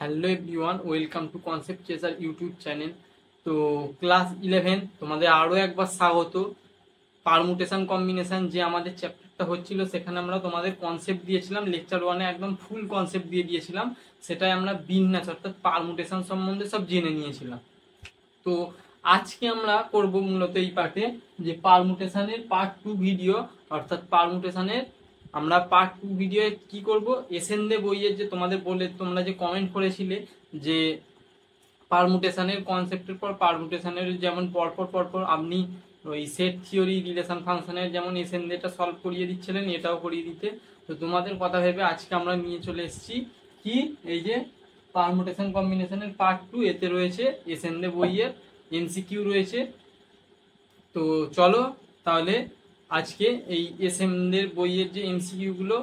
Hello everyone, welcome to concept chaser YouTube channel. তো class 11 তোমাদের আরও একবার স্বাগত। পারমুটেশন কম্বিনেশন যে আমাদের চ্যাপ্টারটা হচ্ছিল, সেখানে আমরা তোমাদের কনসেপ্ট দিয়েছিলাম। লেকচার ওয়ানে একদম ফুল কনসেপ্ট দিয়ে দিয়েছিলাম। সেটাই আমরা বিন্যাস অর্থাৎ পারমুটেশন সম্বন্ধে সব জেনে নিয়েছিলাম। তো আজকে আমরা করব মূলত এই পার্টে যে পারমুটেশনের পার্ট 2 ভিডিও, অর্থাৎ পারমুটেশনের আমরা পার্ট 2 ভিডিও কি করব, এসেন্দে বইয়ের যে তোমাদের বলে তোমরা যে কমেন্ট করেছিলে যে পারমুটেশনের কনসেপ্টের পর পারমুটেশনের যেমন পরপর পরপর আপনি ওই সেট থিওরি রিলেশন ফাংশনের যেমন এসেন্দেটা সলভ করিয়ে দিচ্ছিলেন, এটাও করিয়ে দিতে। তো তোমাদের কথা ভেবে আজকে আমরা নিয়ে চলে এসেছি কি, এই যে পারমুটেশন কম্বিনেশনের পার্ট 2। এতে রয়েছে এসেন্দে বইয়ের এমসিকিউ রয়েছে। তো চলো তাহলে আজকে এই এসএমদের বইয়ের যে এমসিকিউ গুলো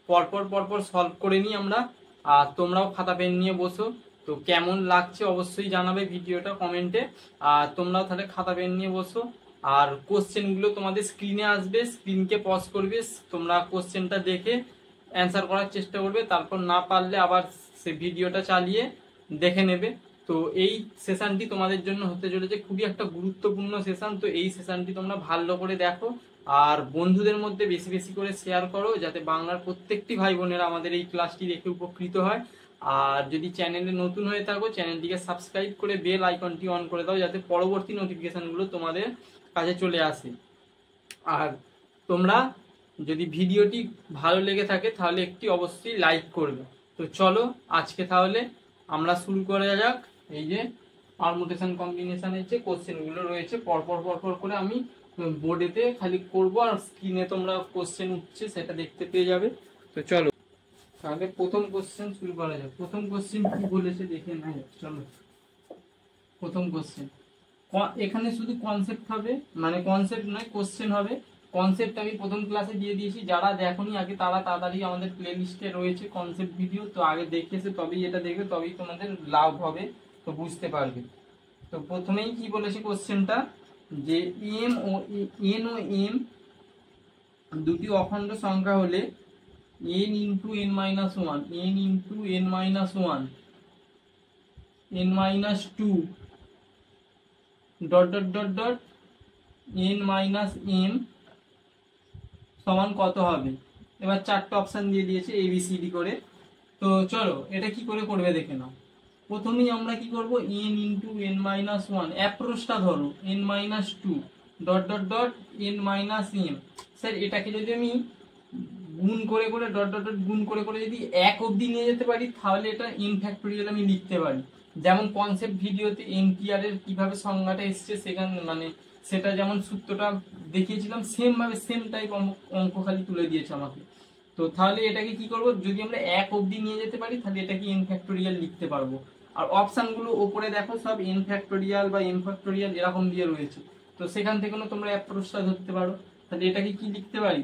পরপর পরপর সলভ করে নিই আমরা। আর তোমরাও খাতা পেন নিয়ে বসো। তো কেমন লাগছে অবশ্যই জানাবে ভিডিওটা কমেন্টে। আর তোমরাও তাহলে খাতা পেন নিয়ে বসো। আর কোশ্চেনগুলো তোমাদের স্ক্রিনে আসবে, স্ক্রিনকে পজ করবে, তোমরা কোশ্চেনটা দেখে অ্যান্সার করার চেষ্টা করবে। তারপর না পারলে আবার সে ভিডিওটা চালিয়ে দেখে নেবে। তো এই সেশনটি তোমাদের জন্য হতে চলেছে খুবই একটা গুরুত্বপূর্ণ সেশন। তো এই সেশনটি তোমরা ভালো করে দেখো আর বন্ধুদের মধ্যে বেশি বেশি করে শেয়ার করো, যাতে বাংলার প্রত্যেকটি ভাই বোনেরা আমাদের এই ক্লাসটি দেখে উপকৃত হয়। আর যদি চ্যানেলে নতুন হয়ে থাকো, চ্যানেলটিকে সাবস্ক্রাইব করে বেল আইকনটি অন করে দাও, যাতে পরবর্তী নোটিফিকেশনগুলো তোমাদের কাছে চলে আসে। আর তোমরা যদি ভিডিওটি ভালো লেগে থাকে তাহলে একটি অবশ্যই লাইক করবে। তো চলো আজকে তাহলে আমরা শুরু করা যাক। এই যে পারমুটেশন কম্বিনেশনের যে কোশ্চেনগুলো রয়েছে পরপর পরপর করে আমি বোর্ডেতে খালি করব, আর স্ক্রিনে তোমরা কোশ্চেন উঠছে সেটা দেখতে পেয়ে যাবে। তো চলো তাহলে প্রথম কোশ্চেন শুরু করা যাক। প্রথম কোশ্চেন কি বলেছে দেখে নেওয়া যাক। চলো প্রথম কোশ্চেন, এখানে শুধু কনসেপ্ট হবে, মানে কনসেপ্ট নয় কোশ্চেন হবে। কনসেপ্ট আমি প্রথম ক্লাসে দিয়ে দিয়েছি, যারা দেখোনি আগে তারা তাড়াতাড়ি আমাদের প্লে লিস্টে রয়েছে কনসেপ্ট ভিডিও, তো আগে দেখে এসে তবেই এটা দেখবে, তবেই তোমাদের লাভ হবে, তো বুঝতে পারবে। তো প্রথমেই কি বলেছে কোশ্চেনটা, যে এম ও এন ও এম দুটি অখণ্ড সংখ্যা হলে N into N minus one, N into N minus one, N minus two, dot dot dot dot N minus M সমান কত হবে। এবার চারটে অপশন দিয়ে দিয়েছে এবিসিডি করে। তো চলো এটা কি করে করবে দেখে নাও। প্রথমেই আমরা কি করব, n into N minus one, অ্যাপ্রোচটা ধরো n minus two, dot dot dot N minus m. Sir এটাকে যদি আমি গুণ করে করে ডট ডট ডট গুণ করে করে যদি এক অবধি নিয়ে যেতে পারি, তাহলে এটা এন ফ্যাক্টোরিয়াল আমি লিখতে পারি। যেমন কনসেপ্ট ভিডিওতে এনটিআর এর কিভাবে সংজ্ঞাটা এসছে সেখানে, মানে সেটা যেমন সূত্রটা দেখিয়েছিলাম সেম ভাবে সেম টাইপ অঙ্ক খালি তুলে দিয়েছে আমাকে। তো তাহলে এটাকে কি করব, যদি আমরা এক অবধি নিয়ে যেতে পারি তাহলে এটাকে এন ফ্যাক্টোরিয়াল লিখতে পারবো। আর অপশনগুলো ওপরে দেখো সব এন ফ্যাক্টোরিয়াল বা এম ফ্যাক্টোরিয়াল এরকম দিয়ে রয়েছে। তো সেখান থেকে তোমরা অ্যাপ্রোচটা ধরতে পারো। তাহলে এটাকে কি লিখতে পারি,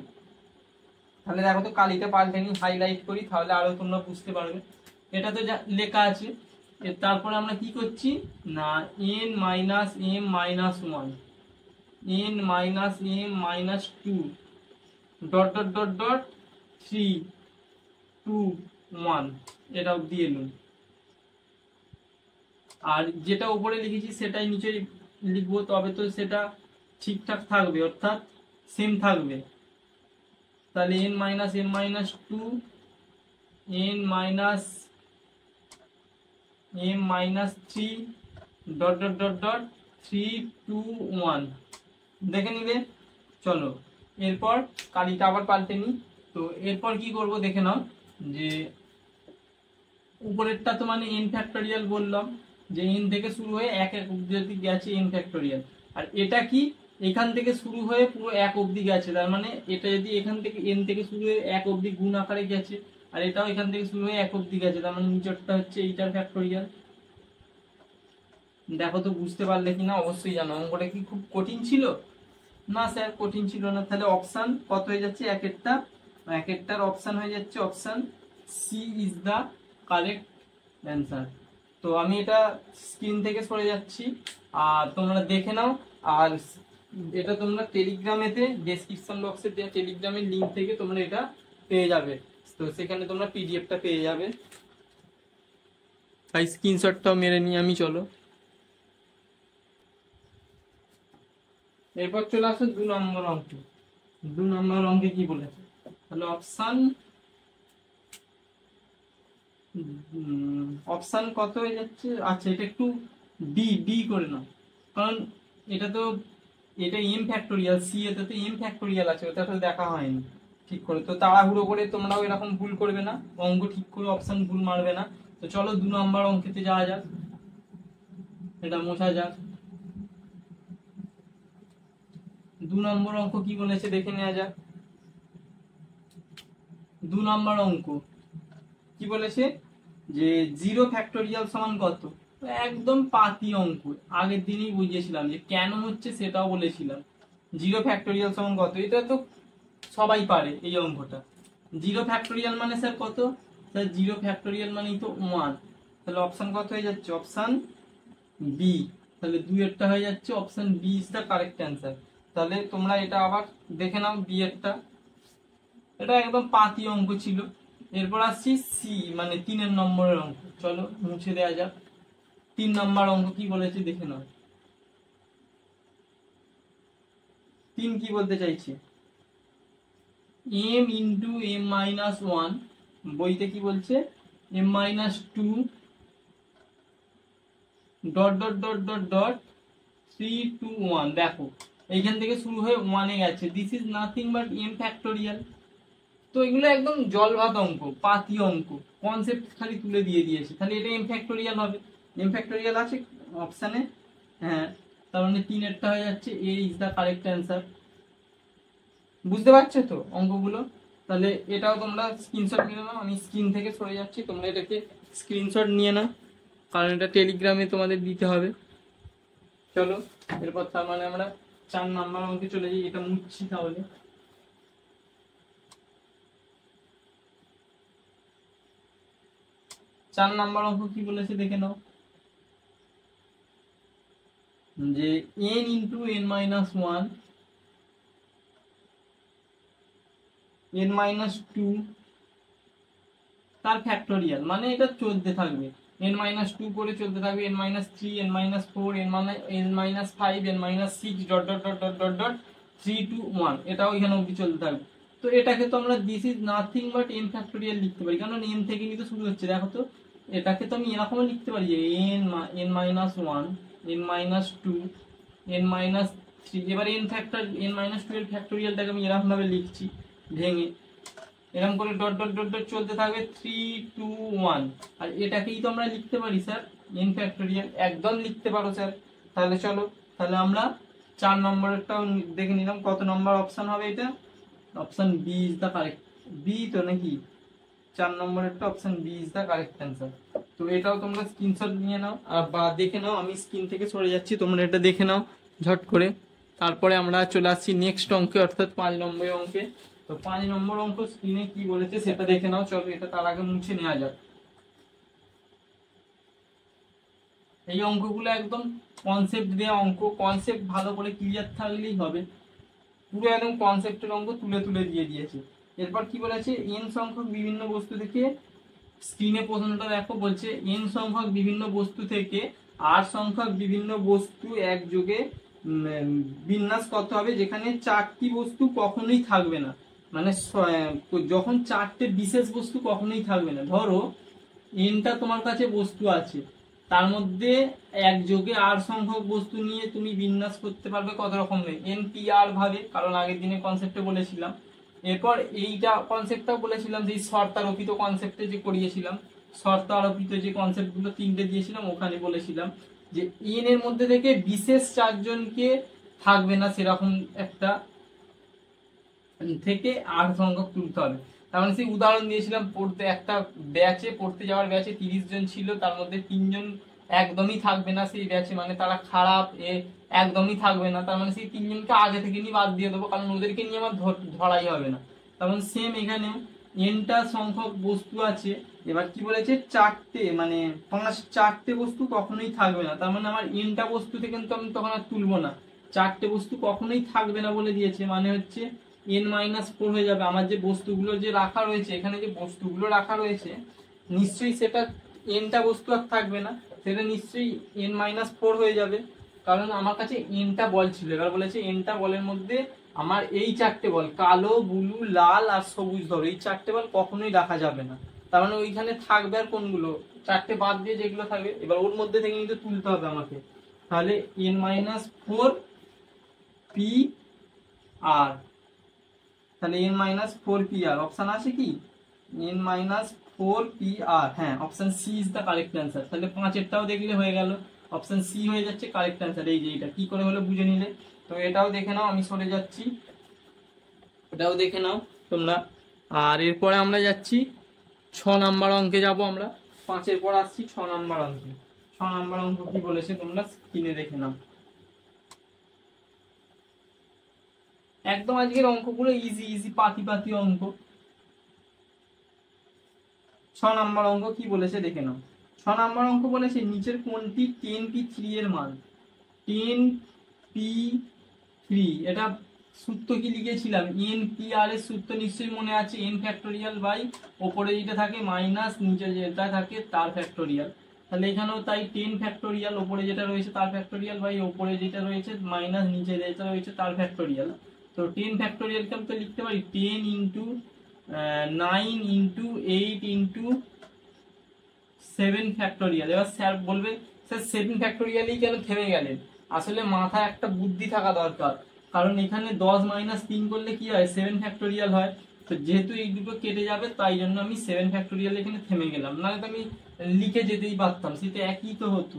তাহলে দেখো তো কালিটা পাল্টে নি, হাইলাইট করি, তাহলে আরো তোমরা বুঝতে পারবে। এটা তো যা লেখা আছে। তারপরে আমরা কি করছি না, N minus M minus one, N minus M minus two, dot dot dot dot three, two, one, এটা অব্দি এলো। আর যেটা উপরে লিখেছি সেটাই নিচে লিখবো, তবে তো সেটা ঠিকঠাক থাকবে, অর্থাৎ সেম থাকবে। তাহলে N minus M minus two, N minus M minus three, dot dot dot dot three, two, one, দেখে নিলে। চলো এরপর কালিটা আবার পাল্টে নিই। তো এরপর কি করব দেখে নাও, যে উপরেরটা তো মানে এন ফ্যাক্টোরিয়াল বললাম, যে এন থেকে শুরু হয়ে এক এক অব্দি গেছে এন ফ্যাক্টোরিয়াল। আর এটা কি, এখান থেকে শুরু হয়ে পুরো এক অব্দি গেছে, তার মানে এটা যদি এখান থেকে এন থেকে শুরু হয়ে এক অব্দি গুণ আকারে গেছে, আর এটাও এখান থেকে শুরু হয়ে এক অব্দি গেছে, তার মানে নিচরটা হচ্ছে এইটার ফ্যাক্টোরিয়াল। দেখো তো বুঝতে পারলে কিনা অবশ্যই জানো। অঙ্কটা কি খুব কঠিন ছিল? না স্যার কঠিন ছিল না। তাহলে অপশন কত হয়ে যাচ্ছে, এক একটার অপশন হয়ে যাচ্ছে option C is the correct answer. তো আমি এটা স্ক্রিন থেকে সরে যাচ্ছি, আর তোমরা দেখে নাও। আর এটা তোমরা টেলিগ্রামেতে ডেসক্রিপশন বক্সে দেওয়া টেলিগ্রামের লিঙ্ক থেকে তোমরা এটা পেয়ে যাবে। তো সেখানে তোমরা পিডিএফটা পেয়ে যাবে। তাই স্ক্রিনশটটাও মেরে নিই আমি। চলো এরপর চলে আসো 2 নম্বর অঙ্কে। 2 নম্বর অঙ্কে কি বলেছে, তাহলে অপশান কত হয়ে যাচ্ছে, আচ্ছা এটা একটু বি বি করে নাও, কারণ এটা তো এটা এম ফ্যাক্টোরিয়াল, সি এতে তো এম ফ্যাক্টোরিয়াল আছে, ওটা তো দেখা হয়নি ঠিক করে। তো তাড়াহুড়ো করে তোমরাও এরকম ভুল করবে না, অঙ্ক ঠিক করে অপশান ভুল মারবে না। তো চলো 2 নম্বর অঙ্কেতে যাওয়া যাক, এটা মোছা যাক। 2 নম্বর অঙ্ক কি বলেছে দেখে নেওয়া যাক। 2 নম্বর অঙ্ক কি বলেছে, যে 0 ফ্যাক্টোরিয়াল সমান কত। একদম পাতি অঙ্ক, আগের দিনই বুঝিয়েছিলাম যে কেন হচ্ছে সেটাও বলেছিলাম। 0 ফ্যাক্টোরিয়াল সমান কত, এটা তো সবাই পারে এই অঙ্কটা। 0 ফ্যাক্টোরিয়াল মানে স্যার কত, স্যার 0 ফ্যাক্টোরিয়াল মানেই তো 1। তাহলে অপশন কত হয়ে যাচ্ছে, অপশন বি। তাহলে 2 এরটা হয়ে যাচ্ছে, option B is the correct answer. তাহলে তোমরা এটা আবার দেখে নাও বি এরটা, এটা একদম পাতি অঙ্ক ছিল। এরপর আসছি সি মানে 3 নম্বরের অঙ্ক, চলো মুছে দেওয়া যাক। 3 নম্বর অঙ্ক কি বলেছে দেখে নাও। 3 কি বলতে চাইছে, m ইন্টু m মাইনাস 1, বইতে কি বলছে m minus 2 dot dot dot dot dot 3 2 1। দেখো এইখান থেকে শুরু হয়ে 1 এ গেছে, this is nothing but m factorial. তো এগুলো একদম জলভাত অঙ্ক, পাতি অঙ্ক, কনসেপ্ট খালি তুলে দিয়ে দিয়েছে, তাহলে এটা এম ফ্যাক্টোরিয়াল হবে। এম ফ্যাক্টোরিয়াল আছে অপশানে, হ্যাঁ, তার মানে 3 এরটা হয়ে যাচ্ছে, এ ইজ দ্য কারেক্ট অ্যান্সার। বুঝতে পারছো তো অঙ্কগুলো। তাহলে এটাও তোমরা স্ক্রিনশট নিয়ে নাও, আমি স্ক্রিন থেকে সরে যাচ্ছি, তোমরা এটাকে স্ক্রিনশট নিয়ে নাও, কারণ এটা টেলিগ্রামে তোমাদের দিতে হবে। চলো এরপর তার মানে আমরা 4 নাম্বার অঙ্কে চলে যাই, এটা মুছছি তাহলে। 4 নাম্বার অঙ্ক কি বলেছে দেখে নাও, যে n into n minus 1 n minus 2 তার ফ্যাক্টোরিয়াল, মানে এটা চলতে থাকবে, n মাইনাস 2 করে চলতে থাকবে, n minus 3 n minus 4 n minus 5 n minus 6 dot dot dot dot dot dot 3 2 1, এটাও এখানে অবধি চলতে থাকবে। তো এটাকে তো আমরা this is nothing but n factorial লিখতে পারি, কারণ n থেকে নিয়ে তো শুরু হচ্ছে। দেখো তো এটাকে তো আমি এরকমও লিখতে পারি যে n minus 1 n minus 2 n minus 3, এবার n মাইনাস 2 এর ফ্যাক্টোরিয়ালটাকে আমি এরকম ভাবে লিখছি ভেঙে, এরকম করে ডট ডট ডট ডট চলতে থাকবে 3 2 1। আর এটাকেই তো আমরা লিখতে পারি স্যার n ফ্যাক্টোরিয়াল, একদম লিখতে পারো স্যার। তাহলে চলো, তাহলে আমরা 4 নম্বরেরটাও দেখে নিলাম, কত নম্বর অপশন হবে এটা, option B is the correct, B তো নাকি 4 নম্বরেরটা option B is the correct answer. তো এটাও তোমরা স্ক্রিনশট নিয়ে নাও আর বা দেখে নাও, আমি স্ক্রিন থেকে সরে যাচ্ছি, তোমরা এটা দেখে নাও ঝট করে। তারপরে আমরা চলে আসছি নেক্সট অঙ্কে, অর্থাৎ 5 নম্বর অঙ্কে। তো 5 নম্বর অঙ্ক স্ক্রিনে কি বলেছে সেটা দেখে নাও, চলো এটা তার আগে মুছে নেওয়া যাক। এই অঙ্কগুলো একদম কনসেপ্ট দেওয়া অঙ্ক, কনসেপ্ট ভালো করে ক্লিয়ার থাকলেই হবে, পুরো একদম কনসেপ্টের অঙ্ক তুলে তুলে দিয়ে দিয়েছে। এরপর কি বলেছে, n সংখ্যক বিভিন্ন বস্তু থেকে, স্ক্রিনে প্রশ্নটা দেখো, বলছে n সংখ্যক বিভিন্ন বস্তু থেকে r সংখ্যক বিভিন্ন বস্তু একযোগে বিন্যাস করতে হবে, যেখানে 4টি বস্তু কখনোই থাকবে না। মানে যখন 4টে বিশেষ বস্তু কখনোই থাকবে না, ধরো nটা তোমার কাছে বস্তু আছে, তার মধ্যে একযোগে r সংখ্যক বস্তু নিয়ে তুমি বিন্যাস করতে পারবে কত রকম npr ভাবে, কারণ আগের দিনে কনসেপ্টে বলেছিলাম। এরপর এইটা কনসেপ্টটাও বলেছিলাম, যে শর্ত আরোপিত কনসেপ্টে যে করিয়েছিলাম, শর্ত আরোপিত যে কনসেপ্টগুলো 3টে দিয়েছিলাম, ওখানে বলেছিলাম যে n এর মধ্যে থেকে বিশেষ 4 জনকে থাকবে না সেরকম একটা থেকে r সংখ্যক তুলতে হবে। তার মানে সেই উদাহরণ দিয়েছিলাম, পড়তে একটা ব্যাচে, পড়তে যাওয়ার ব্যাচে 30 জন ছিল, তার মধ্যে 3 জন একদমই থাকবে না সেই ব্যাচে, মানে তারা খারাপ, একদমই থাকবে না, তার মানে সেই 3 জনকে আগে থেকে নিয়ে বাদ দিয়ে দেবো, কারণ ওদেরকে নিয়ে আমার ধরাই হবে না। তার মানে সেম এখানেও nটা সংখ্যক বস্তু আছে, এবার কি বলেছে 4টে মানে 4টে বস্তু কখনোই থাকবে না, তার মানে আমার nটা বস্তু থেকে কিন্তু আমি তখন আর তুলবো না, 4টে বস্তু কখনোই থাকবে না বলে দিয়েছে, মানে হচ্ছে n-4 হয়ে যাবে। আমার যে বস্তুগুলো যে রাখা রয়েছে, এখানে যে বস্তুগুলো রাখা রয়েছে, নিশ্চয়ই সেটা এনটা বস্তু আর থাকবে না, সেটা নিশ্চয়ই n-4 হয়ে যাবে, কারণ আমার কাছে এনটা বল ছিল। এবার বলেছে এনটা বলের মধ্যে আমার এই চারটে বল, কালো, ব্লু, লাল আর সবুজ ধরো, এই চারটে বল কখনোই রাখা যাবে না। তার মানে ওইখানে থাকবে আর কোনগুলো, চারটে বাদ দিয়ে যেগুলো থাকবে, এবার ওর মধ্যে থেকে কিন্তু তুলতে হবে আমাকে। তাহলে n-4 পি আর, তাহলে n-4 পি আর অপশন আছে কি n-4 পি আর, হ্যাঁ option C is the correct answer. তাহলে পাঁচেরটাও দেখলে হয়ে গেল, অপশন সি হয়ে যাচ্ছে কারেক্ট অ্যান্সার। এই যে এটা কি করে হলো বুঝে নিলে। তো এটাও দেখে নাও, আমি সরে যাচ্ছি, এটাও দেখে নাও তোমরা। আর এরপরে আমরা যাচ্ছি 6 নাম্বার অঙ্কে যাব আমরা, 5-এর পর আসছি 6 নাম্বার অঙ্কে। 6 নাম্বার অঙ্ক কি বলেছে তোমরা স্ক্রিনে দেখে নাও। একদম আজকের অঙ্কগুলো ইজি ইজি পাতি পাতি অঙ্ক। 6 নাম্বার অঙ্ক কি বলেছে দেখে নাও। 6 নাম্বার অঙ্ক বলেছে নিচের কোনটি 10p3 এর মান। 10p3, এটা সূত্র কি লিখেছিলাম, npr এর সূত্র নিশ্চয়ই মনে আছে, n ফ্যাক্টোরিয়াল বাই ওপরে যেটা থাকে মাইনাস নিচে যেটা থাকে তার ফ্যাক্টোরিয়াল। তাহলে এখানেও তাই 10 ফ্যাক্টোরিয়াল ওপরে যেটা রয়েছে তার ফ্যাক্টোরিয়াল বাই ওপরে যেটা রয়েছে মাইনাস নিচে যেটা রয়েছে তার ফ্যাক্টোরিয়াল। তো 10 ফ্যাক্টোরিয়ালকে আমি তো লিখতে পারি 10 ইন্টু 9 ইন্টু 8 ইন্টু 7 ফ্যাক্টোরিয়াল। এবার স্যার বলবে স্যার 7 ফ্যাক্টোরিয়ালই কেন থেমে গেলেন? আসলে মাথায় একটা বুদ্ধি থাকা দরকার, কারণ এখানে 10 - 3 করলে কি হয় 7 ফ্যাক্টোরিয়াল হয়। তো যেহেতু এই দুটো কেটে যাবে তাই জন্য আমি 7 ফ্যাক্টোরিয়াল এখানে থেমে গেলাম, নাহলে তো আমি লিখে যেতেই পারতাম, সেটা একই তো হতো।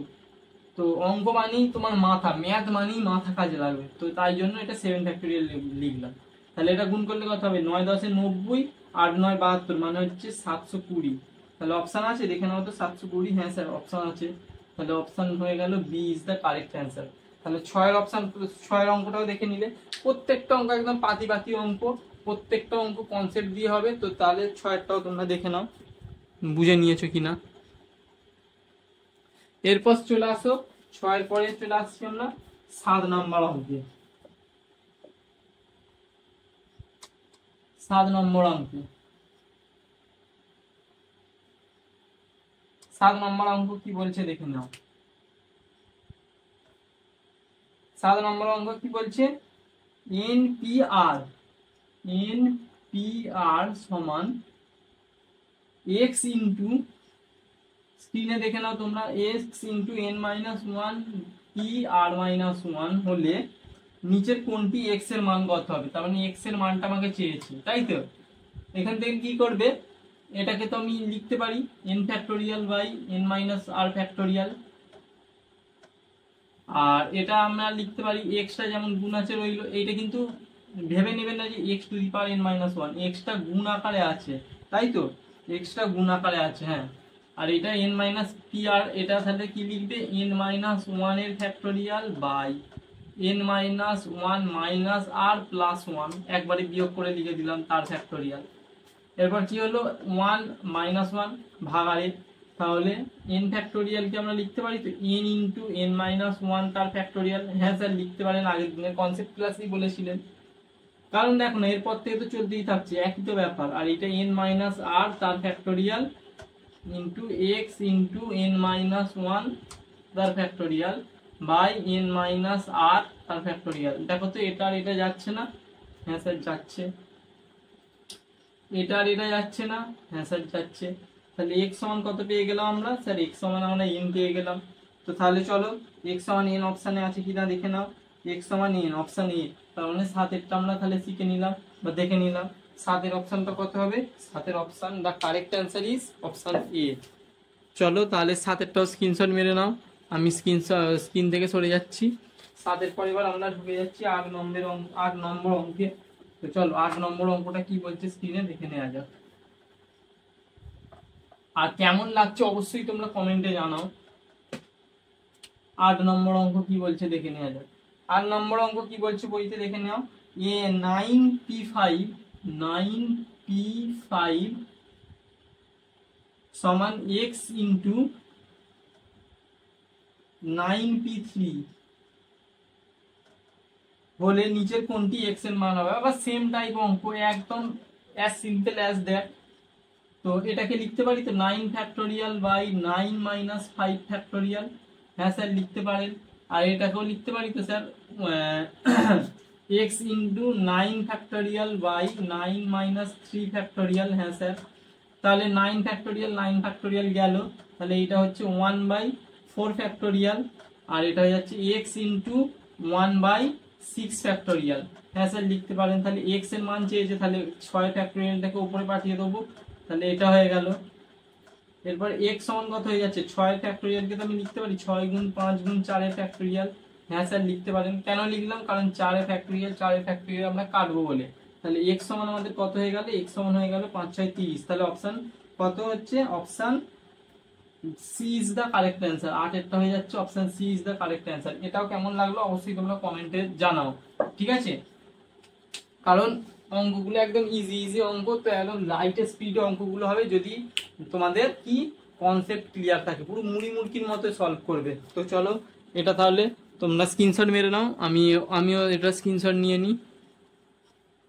তো অঙ্ক মানেই তোমার মাথা, ম্যাথ মানেই মাথা কাজে লাগবে, তো তাই জন্য এটা 7 ফ্যাক্টোরিয়াল লিখলাম। তাহলে এটা গুণ করলে কত হবে, 9 10 90, 8 9 72, মানে হচ্ছে 720। তাহলে অপশন আছে দেখে নাও তো 720, হ্যাঁ স্যার অপশন আছে। তাহলে অপশন হয়ে গেল B is the correct answer. তাহলে 6-এর অপশন, 6-এর অঙ্কটাও দেখে নিলে। প্রত্যেকটা অঙ্ক একদম পাতি পাতি অঙ্ক, প্রত্যেকটা অঙ্ক কনসেপ্ট দিয়ে হবে। তো তাহলে 6-এরটাও তোমরা দেখে নাও বুঝে নিয়েছো কিনা। এরপর চলে আসো 6-এর পরে চলে আসছি আমরা 7 নাম্বার অঙ্কে। 7 নম্বর অঙ্কে, 7 নম্বর অঙ্ক কি বলছে দেখে নাও। 7 নম্বর অঙ্ক কি বলছে, npr সমান x ইন্টু, স্ক্রিনে দেখে নাও তোমরা, x into n-1 p r-1 হলে নিচের কোনটি x এর মান কত হবে। তার মানে x এর মানটা আমাকে চেয়েছে, তাই তো। এখান থেকে কি করবে, এটাকে তো আমি লিখতে পারি n factorial by n-r factorial, আর এটা আমরা লিখতে পারি এক্সটা যেমন গুণ আছে রইলো। এইটা কিন্তু ভেবে নেবেন না যে x two the power n-1, extra গুণ আকারে আছে, তাই তো, এক্সটা গুণ আকারে আছে, হ্যাঁ। আর এটা n-pr, এটা তাহলে কি লিখবে n-1 এর factorial by n-1 minus r plus 1, একবারে বিয়োগ করে লিখে দিলাম তার ফ্যাক্টোরিয়াল। এরপর কি হলো 1 - 1 ভাগাড়ে, তাহলে n ফ্যাক্টোরিয়ালকে আমরা লিখতে পারি তো n ইন্টু n-1 তার ফ্যাক্টোরিয়াল। হ্যাঁ স্যার লিখতে পারেন, আগের দিনের কনসেপ্ট ক্লাসেই বলেছিলেন। কারণ দেখো না এরপর থেকে তো চলতেই থাকছে একই তো ব্যাপার। আর এটা n-r তার factorial into x into n-1 তার ফ্যাক্টোরিয়াল বাই n-r তার ফ্যাক্টোরিয়াল। দেখো তো এটা আর এটা যাচ্ছে না, হ্যাঁ স্যার যাচ্ছে। এটা আর এটা যাচ্ছে না, হ্যাঁ স্যার যাচ্ছে। তাহলে x সমান কত পেয়ে গেলাম আমরা, স্যার x সমান আমরা n পেয়ে গেলাম। তো তাহলে চলো x সমান n অপশানে আছে কিনা দেখে নাও। x সমান n অপশান এ, তার মানে 7-এরটা আমরা তাহলে শিখে নিলাম বা দেখে নিলাম। 7-এর অপশানটা কত হবে, 7-এর option the correct answer is option A. চলো তাহলে 7-এরটাও স্ক্রিনশট মেরে নাও, আমি স্ক্রিন থেকে সরে যাচ্ছি। 7-এর পর এবার আমরা ঢুকে যাচ্ছি 8 নম্বর অঙ্কে। তো চলো 8 নম্বর অঙ্কটা কি বলছে স্ক্রিনে দেখে নেওয়া যাক। আর কেমন লাগছে অবশ্যই তোমরা কমেন্টে জানাও। 8 নম্বর অঙ্ক কি বলছে দেখে নেওয়া যাক। 8 নম্বর অঙ্ক কি বলছে বইতে দেখে নাও। 9p5 সমান x ইন্টু 9p3 হলে নিচের কোনটি x এর মান হবে। আবার সেম টাইপ অঙ্ক, একদম অ্যাজ সিম্পল অ্যাজ দ্যাট। তো এটাকে লিখতে পারি তো 9 ফ্যাক্টোরিয়াল বাই 9 মাইনাস 5 ফ্যাক্টোরিয়াল। হ্যাঁ স্যার লিখতে পারেন। আর এটাকেও লিখতে পারি তো sir x into 9 factorial by 9 minus 3 factorial. হ্যাঁ স্যার, তাহলে 9 ফ্যাক্টোরিয়াল গেল, তাহলে এটা হচ্ছে 1 বাই 4 ফ্যাক্টোরিয়াল, আর এটা হয়ে যাচ্ছে x ইন্টু 1 বাই 6 ফ্যাক্টোরিয়াল। হ্যাঁ স্যার লিখতে পারেন। তাহলে x এর মান চেয়েছে, তাহলে 6 ফ্যাক্টোরিয়ালটাকে উপরে পাঠিয়ে দেবো, তাহলে এটা হয়ে গেল। এরপর x সমান কত হয়ে যাচ্ছে, 6 ফ্যাক্টোরিয়ালকে তো আমি লিখতে পারি 6 গুণ 5 গুণ 4 এর ফ্যাক্টোরিয়াল। হ্যাঁ স্যার লিখতে পারেন। কেন লিখলাম, কারণ 4 এর ফ্যাক্টোরিয়াল আমরা কাটবো বলে। তাহলে x সমান আমাদের কত হয়ে গেল, x সমান হয়ে গেল 5 6 30। তাহলে অপশন কত হচ্ছে, option C is the correct answer. 8 এরটা হয়ে যাচ্ছে option C is the correct answer. এটাও কেমন লাগলো অবশ্যই তোমরা কমেন্টে জানাও, ঠিক আছে? কারণ অঙ্কগুলো একদম ইজি অঙ্ক, তো একদম লাইট স্পিডে অঙ্কগুলো হবে যদি তোমাদের কি কনসেপ্ট ক্লিয়ার থাকে, পুরো মুড়ি মুড়কির মতো সলভ করবে। তো চলো এটা তাহলে তোমরা স্ক্রিনশট মেরে নাও, আমিও এটা স্ক্রিনশট নিয়ে নিই।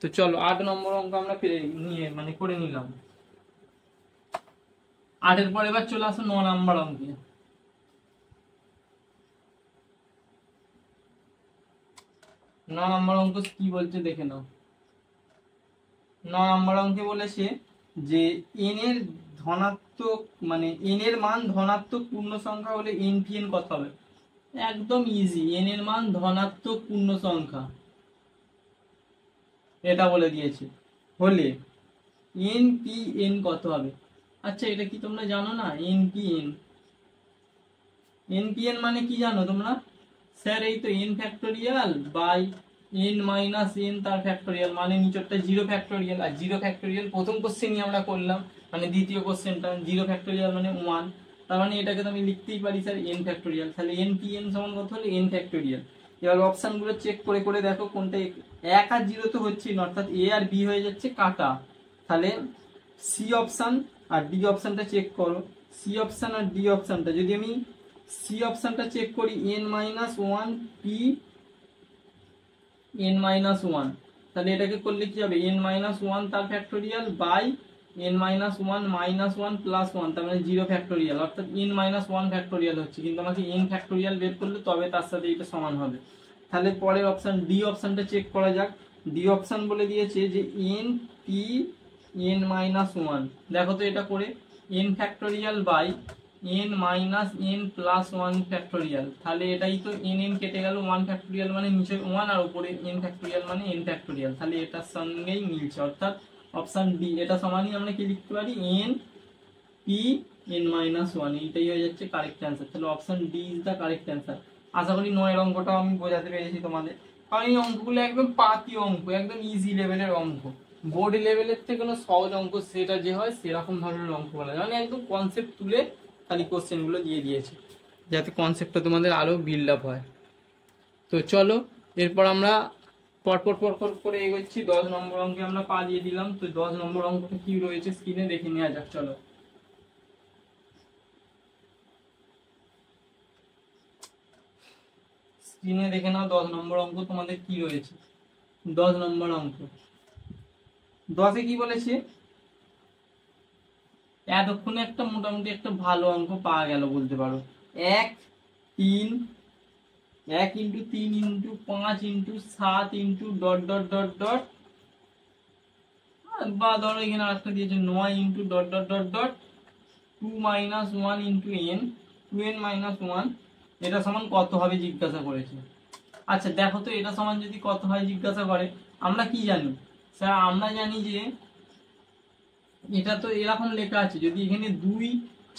তো চলো 8 নম্বর অঙ্ক আমরা করে নিলাম। 8 এর পর এবার চলে আসো 9 নম্বর অঙ্কে। 9 নম্বর অঙ্ক কি বলছে দেখে নাও। 9 নম্বর অঙ্কে বলেছে যে n এর ধনাত্মক n এর মান ধনাত্মক পূর্ণ সংখ্যা হলে npn কত হবে। একদম ইজি, n এর মান ধনাত্মক পূর্ণ সংখ্যা এটা বলে দিয়েছে, হলে npn কত হবে। আচ্ছা এটা কি তোমরা জানো না, npn মানে কি জানো তোমরা? স্যার এই তো n factorial by n minus n তার ফ্যাক্টোরিয়াল, মানে নিচরটা 0 ফ্যাক্টোরিয়াল। আর 0 ফ্যাক্টোরিয়াল প্রথম কোশ্চেনই আমরা করলাম, মানে দ্বিতীয় কোশ্চেনটা 0 ফ্যাক্টোরিয়াল মানে 1, তার মানে এটাকে তো আমি লিখতেই পারি স্যার n ফ্যাক্টোরিয়াল। তাহলে npn সমান কত হলো, n ফ্যাক্টোরিয়াল। এবার অপশনগুলো চেক করে করে দেখো কোনটা 1 আর 0 তো হচ্ছেই না, অর্থাৎ a আর b হয়ে যাচ্ছে কাটা। তাহলে সি অপশন আর ডি অপশনটা চেক করো। সি অপশন আর ডি অপশনটা যদি আমি সি অপশনটা চেক করি n minus 1 P n minus 1, তাহলে এটাকে করলে কি হবে, n মাইনাস 1 তার factorial by n minus 1 minus 1 plus 1, তার মানে 0 ফ্যাক্টোরিয়াল, অর্থাৎ n মাইনাস 1 ফ্যাক্টোরিয়াল হচ্ছে, কিন্তু আমাকে n ফ্যাক্টোরিয়াল বের করলে তবে তার সাথে এটা সমান হবে। তাহলে পরের অপশন ডি অপশনটা চেক করা যাক। ডি অপশন বলে দিয়েছে যে n p n মাইনাস 1, দেখো তো এটা করে n factorial by n minus n plus 1 factorial. তাহলে এটাই তো n কেটে গেল, 1 ফ্যাক্টোরিয়াল মানে নিচে 1 আর উপরে n ফ্যাক্টোরিয়াল মানে n ফ্যাক্টোরিয়াল, তাহলে এটার সঙ্গেই মিলছে, অর্থাৎ অপশন ডি এটা সমানই আমরা কি লিখতে পারি, n p n মাইনাস 1, এইটাই হয়ে যাচ্ছে কারেক্ট অ্যান্সার। তাহলে option D is the correct answer. আশা করি 9 এর অঙ্কটাও আমি বোঝাতে পেরেছি তোমাদের, কারণ এই অঙ্কগুলো একদম পাতি অঙ্ক, একদম ইজি লেভেলের অঙ্ক, বোর্ড লেভেলের থেকে কোনো সহজ অঙ্ক সেটা যে হয় সেরকম ধরনের অঙ্ক বলা যায়, মানে একদম কনসেপ্ট তুলে খালি কোশ্চেনগুলো দিয়ে দিয়েছে যাতে কনসেপ্টটা তোমাদের আরো বিল্ড আপ হয়। তো চলো এরপর আমরা পরপর করে এগোচ্ছি। 10 নম্বর অঙ্কে আমরা পা দিয়ে দিলাম। তো 10 নম্বর অঙ্কটা কি রয়েছে স্ক্রিনে দেখে নেওয়া যাক। চলো স্ক্রিনে দেখে নাও 10 নম্বর অঙ্ক তোমাদের কি রয়েছে। 10 নম্বর অঙ্ক 10 এ কি বলেছে, এতক্ষণে একটা মোটামুটি একটা ভালো অঙ্ক পাওয়া গেল বলতে পারো। 1 3 1 into 3 into 5 into 7 into dot dot dot dot, বা ধরো এখানে আরেকটা দিয়েছে 9 into dot dot dot dot 2 minus 1 into n 2n minus 1, এটা সমান কত হবে জিজ্ঞাসা করেছে। আচ্ছা দেখো তো এটা সমান যদি কত হয় জিজ্ঞাসা করে, আমরা কি জানি স্যার, আমরা জানি যে এটা তো এরকম লেখা আছে, যদি এখানে 2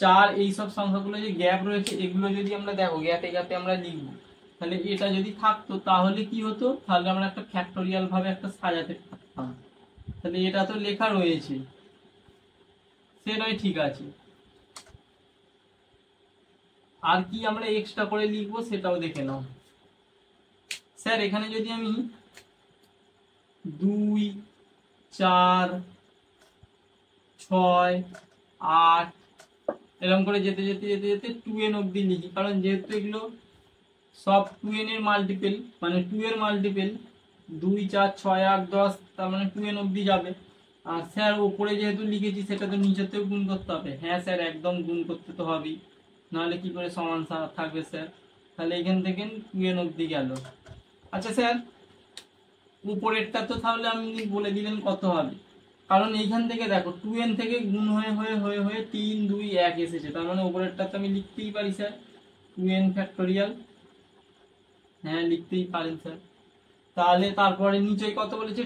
4 এইসব সংখ্যাগুলো যে গ্যাপ রয়েছে এগুলো যদি আমরা দেখো গ্যাপে গ্যাপে আমরা লিখবো, তাহলে এটা যদি থাকতো তাহলে কি হতো, তাহলে আমরা একটা ফ্যাক্টোরিয়াল ভাবে একটা সাজাতে পারতাম। তাহলে এটা তো লেখা রয়েছে, সেটাই ঠিক আছে, আর কি আমরা এক্সট্রা করে লিখবো সেটাও দেখে নাও। স্যার এখানে যদি আমি 2 4 6 8 এরকম করে যেতে যেতে যেতে যেতে 2n অবধি লিখি, কারণ যেহেতু এগুলো সব 2n এর মাল্টিপল, মানে 2 এর মাল্টিপল 2 4 6 8 10, তার মানে 2n অবধি যাবে। আর স্যার উপরে যেহেতু লিখেছি সেটা তো নিচেতেও গুণ করতে হবে। হ্যাঁ স্যার, একদম গুণ করতে তো হবেই, নাহলে কি করে সমান থাকবে স্যার। তাহলে এখান থেকে 2n অবধি গেল। আচ্ছা স্যার, উপরেরটা তো তাহলে আপনি বলে দিলেন কত হবে, কারণ এইখান থেকে দেখো 2n থেকে গুণ হয়ে হয়ে হয়ে হয়ে 3 2 1 এসেছে, তার মানে উপরেরটা তো আমি লিখতেই পারি স্যার 2n ফ্যাক্টোরিয়াল। হ্যাঁ লিখতেই পারেন স্যার। তাহলে তারপরে নিচে কত বলেছে,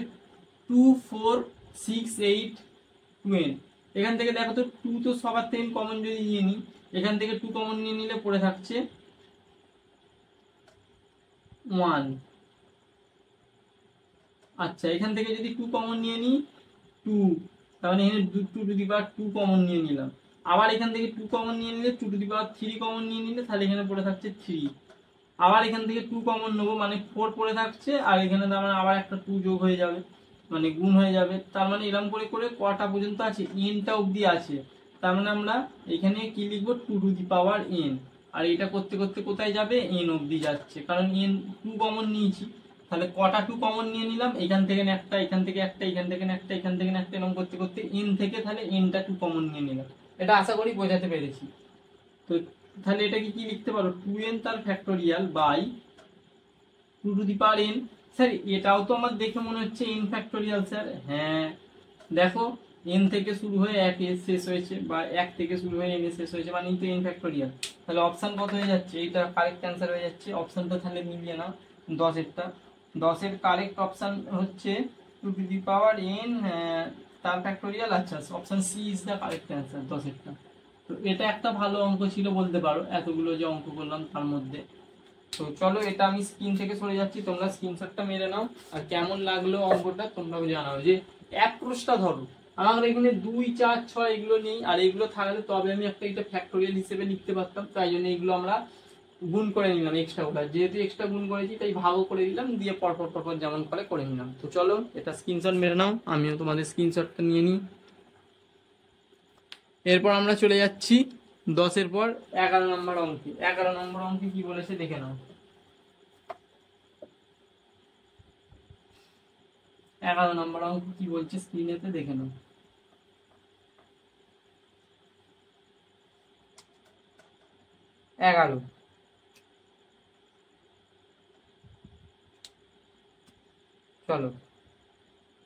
2 4 6 8 2n। এখান থেকে দেখো তো 2 তো সবার থেকে কমন যদি নিয়ে নিই, এখান থেকে 2 কমন নিয়ে নিলে পড়ে থাকছে 1। আচ্ছা, এখান থেকে যদি 2 কমন নিয়ে নিই 2, তার মানে এখানে 2 টু দি পাওয়ার 2 কমন নিয়ে নিলাম। আবার এখান থেকে 2 কমন নিয়ে নিলে 2 টু দি পাওয়ার 3 কমন নিয়ে নিলে তাহলে এখানে পড়ে থাকছে 3। আবার এখান থেকে 2 কমন নেবো, মানে 4 পড়ে থাকছে, আর এখানে তার মানে আবার একটা 2 যোগ হয়ে যাবে, মানে গুণ হয়ে যাবে। তার মানে এরকম করে করে কটা পর্যন্ত আছে, এনটা অবধি আছে। তার মানে আমরা এখানে কি লিখবো, 2 টু দি পাওয়ার n। আর এটা করতে করতে কোথায় যাবে, n অবধি যাচ্ছে, কারণ n 2 কমন নিয়েছি। তাহলে কটা 2 কমন নিয়ে নিলাম, এখান থেকে একটা, এখান থেকে একটা, এখান থেকে একটা, এখান থেকে একটা, এরকম করতে করতে n থেকে তাহলে nটা 2 কমন নিয়ে নিলাম। এটা আশা করি বোঝাতে পেরেছি। তো তাহলে এটাকে কি লিখতে পারো, 2n তার factorial by 2 to the power n। স্যার এটাও তো আমার দেখে মনে হচ্ছে n ফ্যাক্টোরিয়াল স্যার। হ্যাঁ দেখো, n থেকে শুরু হয়ে 1 এ শেষ হয়েছে, বা 1 থেকে শুরু হয়ে n এ শেষ হয়েছে, মানে তো n ফ্যাক্টোরিয়াল। তাহলে অপশন কত হয়ে যাচ্ছে, এইটা কারেক্ট অ্যান্সার হয়ে যাচ্ছে। অপশনটা তাহলে মিলিয়ে নাও, 10 এরটা, 10 এর কারেক্ট অপশন হচ্ছে 2 টু দি পাওয়ার n তার ফ্যাক্টোরিয়াল। আচ্ছা, option C is the correct answer 10 এরটা। তো এটা একটা ভালো অঙ্ক ছিল বলতে পারো, এতগুলো যে অঙ্ক করলাম তার মধ্যে। তো চলো, এটা আমি স্ক্রিন থেকে সরে যাচ্ছি, তোমরা স্ক্রিনশটটা মেরে নাও, আর কেমন লাগলো অঙ্কটা তোমরাও জানাও। যে অ্যাপ্রোচটা ধরো, আমার এখানে 2 4 6 এগুলো নেই, আর এগুলো থাকলে তবে আমি একটা এটা ফ্যাক্টোরিয়াল হিসেবে লিখতে পারতাম, তাই জন্য এগুলো আমরা গুণ করে নিলাম এক্সট্রা করে। যেহেতু এক্সট্রা গুণ করেছি তাই ভাগও করে দিলাম, দিয়ে পরপর পরপর যেমন করে নিলাম। তো চলো, এটা স্ক্রিনশট মেরে নাও, আমিও তোমাদের স্ক্রিনশটটা নিয়ে নিই। এরপর আমরা চলে যাচ্ছি 10 পর 11 নম্বর অঙ্কে। 11 নম্বর অঙ্কে কি বলেছে দেখে নাও। 11 নম্বর অঙ্ক কি বলছে স্ক্রিনেতে দেখে নাও। 11, চলো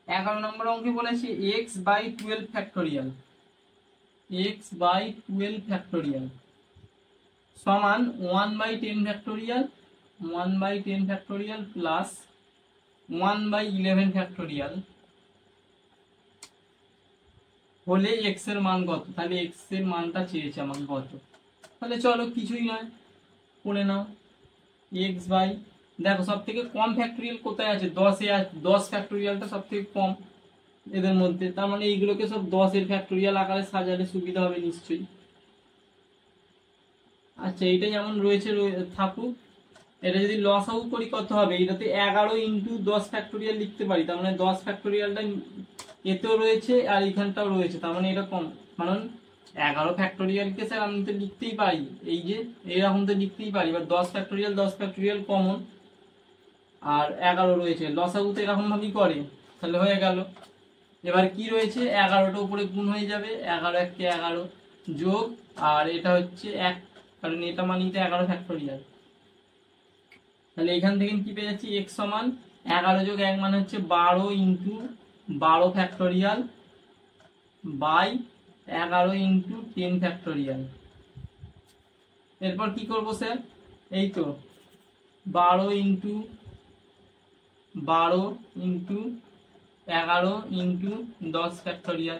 11 নম্বর অঙ্কে বলেছে x/12 ফ্যাক্টোরিয়াল, x/12 ফ্যাক্টোরিয়াল সমান 1/10 ফ্যাক্টোরিয়াল, 1/10 ফ্যাক্টোরিয়াল প্লাস 1/11 ফ্যাক্টোরিয়াল হলে x এর মান কত। তাহলে x এর মানটা চেয়েছে আমাকে কত, তাহলে চলো কিছুই নয়, করে নাও x বাই, দেখো সব থেকে কম ফ্যাক্টোরিয়াল কোথায় আছে, 10 এ আছে, 10 ফ্যাক্টোরিয়ালটা সব থেকে কম এদের মধ্যে, তার মানে এইগুলোকে সব 10 এর ফ্যাক্টোরিয়াল আকারে সাজালে সুবিধা হবে নিশ্চয়ই। আচ্ছা, এইটা যেমন রয়েছে থাকুক। এটা যদি লসাগু করি কত হবে, এটাতে 11 ইন্টু 10 ফ্যাক্টোরিয়াল লিখতে পারি, তার মানে 10 ফ্যাক্টোরিয়ালটা এতেও রয়েছে আর এখানটাও রয়েছে, তার মানে এটা কম, কারণ 11 ফ্যাক্টোরিয়ালকে স্যার আমি তো লিখতেই পারি, এই যে এইরকম তো লিখতেই পারি। এবার 10 ফ্যাক্টোরিয়াল কমন, আর 11 রয়েছে, লসাগু তো এরকম ভাবেই করে, তাহলে হয়ে গেল। এবার কি রয়েছে, 11টা উপরে গুণ হয়ে যাবে, 11 1 11 যোগ, আর এটা হচ্ছে 1, কারণ এটা মানেই তো 11 ফ্যাক্টোরিয়াল। তাহলে এখান থেকে কি পেয়ে যাচ্ছি, x সমান 11 যোগ 1 মানে হচ্ছে 12 into 12 factorial by 11 into 10 factorial. এরপর কি করব স্যার, এই তো 12 ইন্টু 12 ইন্টু 11 ইন্টু 10 ফ্যাক্টোরিয়াল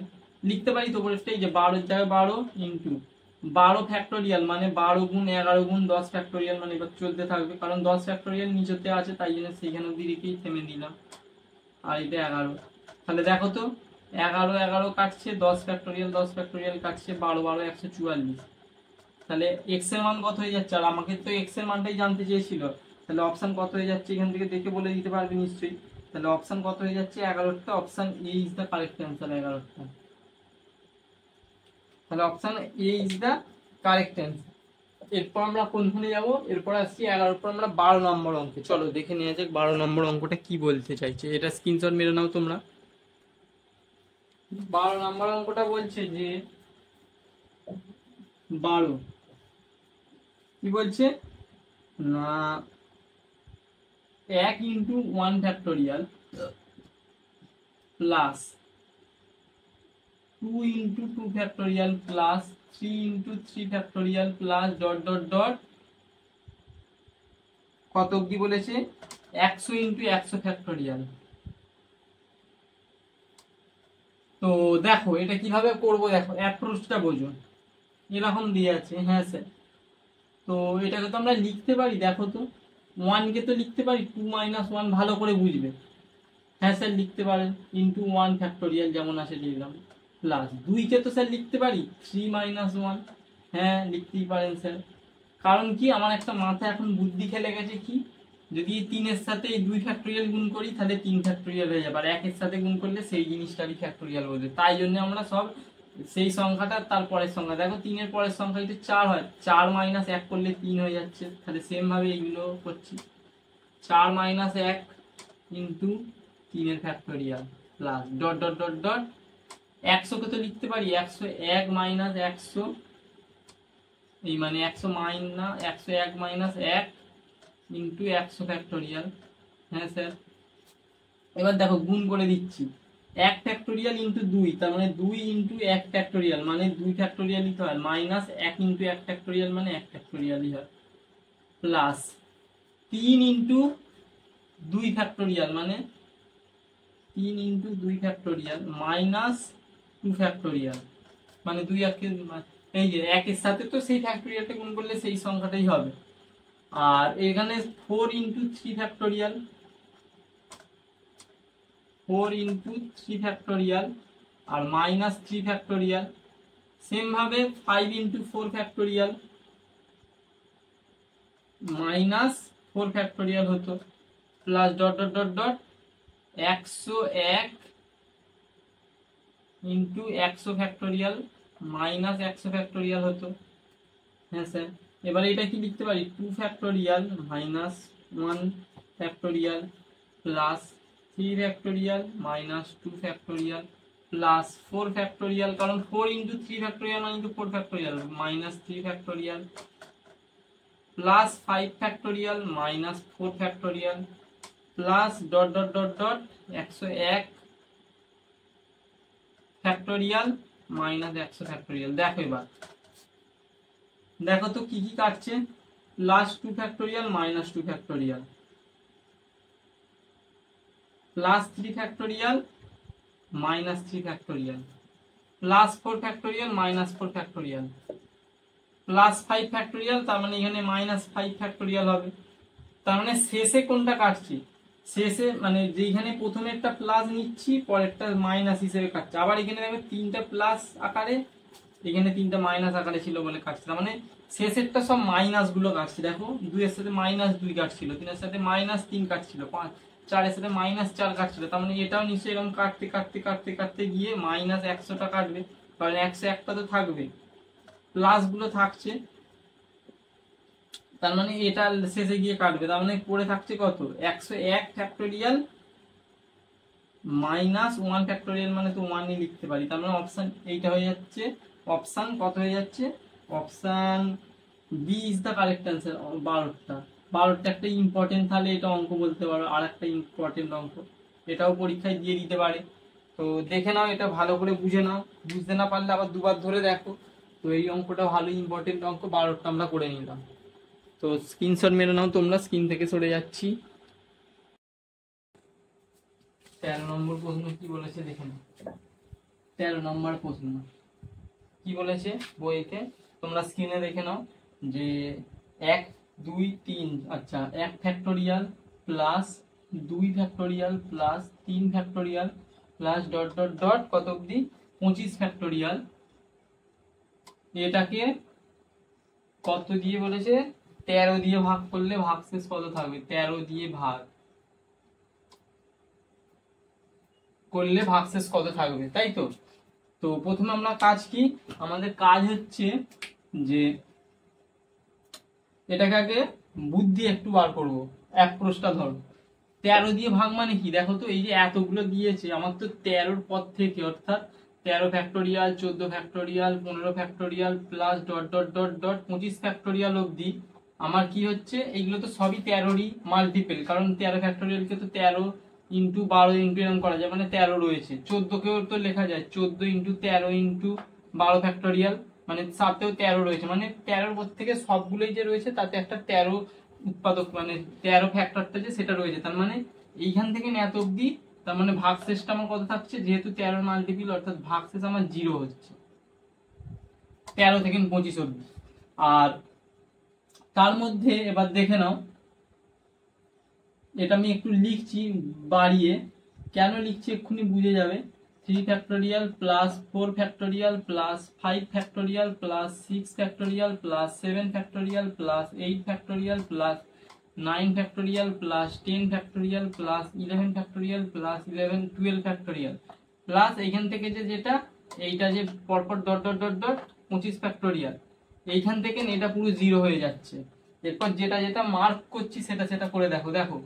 লিখতে পারি তো উপরেরটাই, যে 12 এর জায়গায় 12 ইন্টু 12 ফ্যাক্টোরিয়াল মানে 12 গুণ 11 গুণ 10 ফ্যাক্টোরিয়াল, মানে এবার চলতে থাকবে, কারণ 10 ফ্যাক্টোরিয়াল নিচেতে আছে তাই জন্য সেইখানে অব্দি রেখেই থেমে দিলাম। আর এটা 11, তাহলে দেখো তো 11 11 কাটছে, 10 ফ্যাক্টোরিয়াল কাটছে, 12 12 144। তাহলে এক্স এর মান কত হয়ে যাচ্ছে, আর আমাকে তো এক্স এর মানটাই জানতে চেয়েছিল, তাহলে অপশন কত হয়ে যাচ্ছে এখান থেকে দেখে বলে দিতে পারবে নিশ্চয়ই। তাহলে অপশন কত হয়ে যাচ্ছে, 11টা, option A is the correct answer 11টা। তাহলে option A is the correct answer. এরপর আমরা কোনখানে যাব, এরপর আসছি 11 পর আমরা 12 নম্বর অঙ্কে। চলো দেখে নেওয়া যাক 12 নম্বর অঙ্কটা কি বলতে চাইছে। এটা স্ক্রিনশট মেরে নাও তোমরা। 12 নম্বর অঙ্কটা বলছে যে 12 কি বলছে না 1 into 1 factorial plus 2 into 2 factorial plus 3 into 3 factorial plus dot dot dot কত অব্দি বলেছে 100 ইন্টু 100 ফ্যাক্টোরিয়াল। তো দেখো এটা কিভাবে করব, দেখো অ্যাপ্রোচটা বোঝো। এরকম দিয়ে আছে, হ্যাঁ স্যার। তো এটাকে তো আমরা লিখতে পারি, দেখো তো 1 কে তো লিখতে পারি 2 মাইনাস 1, ভালো করে বুঝবে। হ্যাঁ স্যার লিখতে পারেন, ইন্টু 1 ফ্যাক্টোরিয়াল যেমন আছে লিখলাম, প্লাস 2 কে তো স্যার লিখতে পারি 3 মাইনাস 1, হ্যাঁ লিখতেই পারেন স্যার। কারণ কি আমার একটা মাথায় এখন বুদ্ধি খেলে গেছে কি, যদি 3 এর সাথে 2 ফ্যাক্টোরিয়াল গুণ করি তাহলে 3 ফ্যাক্টোরিয়াল হয়ে যাবে, আর 1 এর সাথে গুণ করলে সেই জিনিসটারই ফ্যাক্টোরিয়াল বোঝে। তাই জন্য আমরা সব সেই সংখ্যাটা তার পরের সংখ্যা, দেখো 3 এর পরের সংখ্যা যদি 4 হয়, 4 মাইনাস 1 করলে 3 হয়ে যাচ্ছে। তাহলে সেম ভাবে এইগুলো করছি, 4 মাইনাস 1 ইন্টু 3 এর factorial plus dot dot dot dot 100 কে তো লিখতে পারি 101 মাইনাস 100, এই মানে 100 মাইনাস 101 মাইনাস 1 ইন্টু 100 ফ্যাক্টোরিয়াল। হ্যাঁ স্যার, এবার দেখো গুণ করে দিচ্ছি, 1 ফ্যাক্টোরিয়াল ইন্টু 2, তার মানে 2 ইন্টু 1 ফ্যাক্টোরিয়াল মানে 2 ফ্যাক্টোরিয়ালই তো হয়, মাইনাস 1 ইন্টু 1 ফ্যাক্টোরিয়াল মানে 1 ফ্যাক্টোরিয়ালই হয়, প্লাস 3 ইন্টু 2 ফ্যাক্টোরিয়াল মানে 3 ইন্টু 2 ফ্যাক্টোরিয়াল মাইনাস 2 ফ্যাক্টোরিয়াল মানে 2 এই যে 1 এর সাথে তো সেই ফ্যাক্টোরিয়ালটা গুণ করলে সেই সংখ্যাটাই হবে। আর এখানে 4 ইন্টু 3 ফ্যাক্টোরিয়াল, 4 ইন্টু 3 ফ্যাক্টোরিয়াল আর মাইনাস 3 ফ্যাক্টোরিয়াল। সেম ভাবে 5 ইন্টু 4 ফ্যাক্টোরিয়াল মাইনাস 4 ফ্যাক্টোরিয়াল হতো, plus dot dot dot dot 101 into 100 factorial minus 100 factorial হতো। হ্যাঁ স্যার, এবার এটা কি লিখতে পারি 2 factorial minus 1 factorial plus 3 factorial minus 2 factorial plus 4 factorial, কারণ 4 ইন্টু 3 ফ্যাক্টোরিয়াল মানে into 4 factorial minus 3 factorial plus 5 factorial minus 4 factorial plus dot dot dot dot 101 factorial minus 100 factorial. দেখো এবার দেখো তো কি কি কাটছে, plus 2 factorial minus 2 factorial plus 3 factorial minus 3 factorial plus 4 factorial minus 4 factorial plus 5 factorial, তার মানে এখানে মাইনাস 5 ফ্যাক্টোরিয়াল হবে। তার মানে শেষে কোনটা কাটছি, শেষে মানে যেখানে প্রথমে একটা প্লাস নিচ্ছি পরেরটা মাইনাস হিসেবে কাটছে, আবার এখানে দেখবে 3টা প্লাস আকারে এখানে 3টা মাইনাস আকারে ছিল বলে কাটছে, তার মানে শেষেরটা সব মাইনাস গুলো কাটছি। দেখো 2 এর সাথে মাইনাস 2 কাটছিল, 3 এর সাথে মাইনাস 3 কাটছিল, 4 এর সাথে মাইনাস 4 কাটছিল, তার মানে এটাও নিশ্চয়ই এরকম কাটতে কাটতে কাটতে কাটতে গিয়ে মাইনাস 100টা কাটবে, কারণ 101টা তো থাকবে, প্লাস গুলো থাকছে, তার মানে এটা শেষে গিয়ে কাটবে, তার মানে পড়ে থাকছে কত 101 ফ্যাক্টোরিয়াল মাইনাস 1 ফ্যাক্টোরিয়াল মানে তো 1ই লিখতে পারি, তার মানে অপশন এইটা হয়ে যাচ্ছে, অপশন কত হয়ে যাচ্ছে, option B is the correct answer. 12টা একটা ইম্পর্টেন্ট, তাহলে এটা অঙ্ক বলতে পারো, আর একটা ইম্পর্টেন্ট অঙ্ক, এটাও পরীক্ষায় দিয়ে দিতে পারে। তো দেখে নাও, এটা ভালো করে বুঝে নাও, বুঝতে না পারলে আবার দুবার ধরে দেখো। তো এই অঙ্কটা ভালো ইম্পর্টেন্ট অঙ্ক, 12টা আমরা করে নিলাম। তো স্ক্রিনশট মেরে নাও তোমরা, স্ক্রিন থেকে সরে যাচ্ছি। 13 নম্বর প্রশ্ন কি বলেছে দেখে নাও। 13 নম্বর প্রশ্ন কি বলেছে বইতে, তোমরা স্ক্রিনে দেখে নাও যে 1 2 3, আচ্ছা 1 factorial plus 2 factorial plus 3 factorial plus dot dot dot কত অবধি 25 ফ্যাক্টোরিয়াল, এটাকে কত দিয়ে বলেছে 13 দিয়ে ভাগ করলে ভাগশেষ কত থাকবে, 13 দিয়ে ভাগ করলে ভাগশেষ কত থাকবে, তাই তো। তো প্রথমে আমরা কাজ কি, আমাদের কাজ হচ্ছে যে এটাকে আগে বুদ্ধি একটু বার করবো। অ্যাপ্রোচটা ধরো 13 দিয়ে ভাগ মানে কি, দেখো তো এই যে এতগুলো দিয়েছে, আমার তো 13র পর থেকে অর্থাৎ 13 factorial, 14 factorial, 15 factorial plus dot dot dot dot 25 factorial অবধি আমার কি হচ্ছে, এইগুলো তো সবই 13রই মাল্টিপল, কারণ 13 ফ্যাক্টোরিয়ালকে তো 13 ইন্টু 12 ইন্টু এরকম করা যায়, মানে 13 রয়েছে। 14কেও তো লেখা যায় 14 ইন্টু 13 ইন্টু 12 ফ্যাক্টোরিয়াল, মানে সাথেও 13 রয়েছে, মানে 13 এর থেকে সবগুলোই যে রয়েছে তাতে একটা 13 উৎপাদক, মানে 13 ফ্যাক্টরটা যে সেটা রয়েছে, তার মানে এইখান থেকে এত অবধি, তার মানে ভাগশেষটা আমার কত থাকছে, যেহেতু 13 মাল্টিপল অর্থাৎ ভাগশেষ আমার 0 হচ্ছে 13 থেকে 25 অবধি। আর তার মধ্যে এবার দেখে নাও, এটা আমি একটু লিখছি বাড়িয়ে, কেন লিখছি এক্ষুনি বুঝে যাবে। 3 factorial plus 4 factorial plus 5 factorial plus 6 factorial plus 7 factorial plus 8 factorial plus 9 factorial plus 10 factorial plus 11 factorial plus 12 factorial plus এইখান থেকে যে যেটা এইটা যে পরপর dot dot dot dot 25 factorial, এইখান থেকে এটা পুরো 0 হয়ে যাচ্ছে। এরপর যেটা যেটা মার্ক করছি সেটা সেটা করে দেখো। দেখো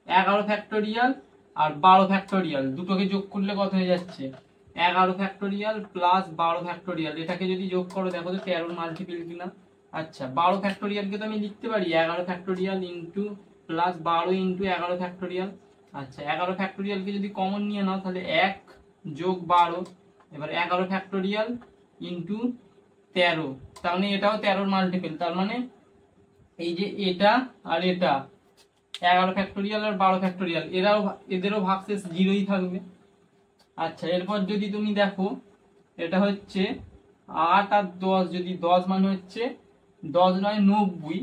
11 ফ্যাক্টোরিয়াল আর 12 ফ্যাক্টোরিয়াল দুটোকে যোগ করলে কত হয়ে যাচ্ছে, 11 ফ্যাক্টোরিয়াল প্লাস 12 ফ্যাক্টোরিয়াল, এটাকে যদি যোগ করো দেখো তো 13 মাল্টিপল কিনা। আচ্ছা 12 ফ্যাক্টোরিয়ালকে তো আমি লিখতে পারি 11 factorial into plus 12 into 11 factorial. আচ্ছা 11 ফ্যাক্টোরিয়ালকে যদি কমন নিয়ে নাও তাহলে 1 যোগ 12, এবার 11 ফ্যাক্টোরিয়াল ইন্টু 13, তার মানে এটাও 13 মাল্টিপল, তার মানে এই যে এটা আর এটা 11 ফ্যাক্টোরিয়াল আর 12 ফ্যাক্টোরিয়াল এদেরও ভাগশেষ 0ই থাকবে। আচ্ছা এরপর যদি তুমি দেখো এটা হচ্ছে 8 আর 10, যদি 10 মানে হচ্ছে 10 নয় 90,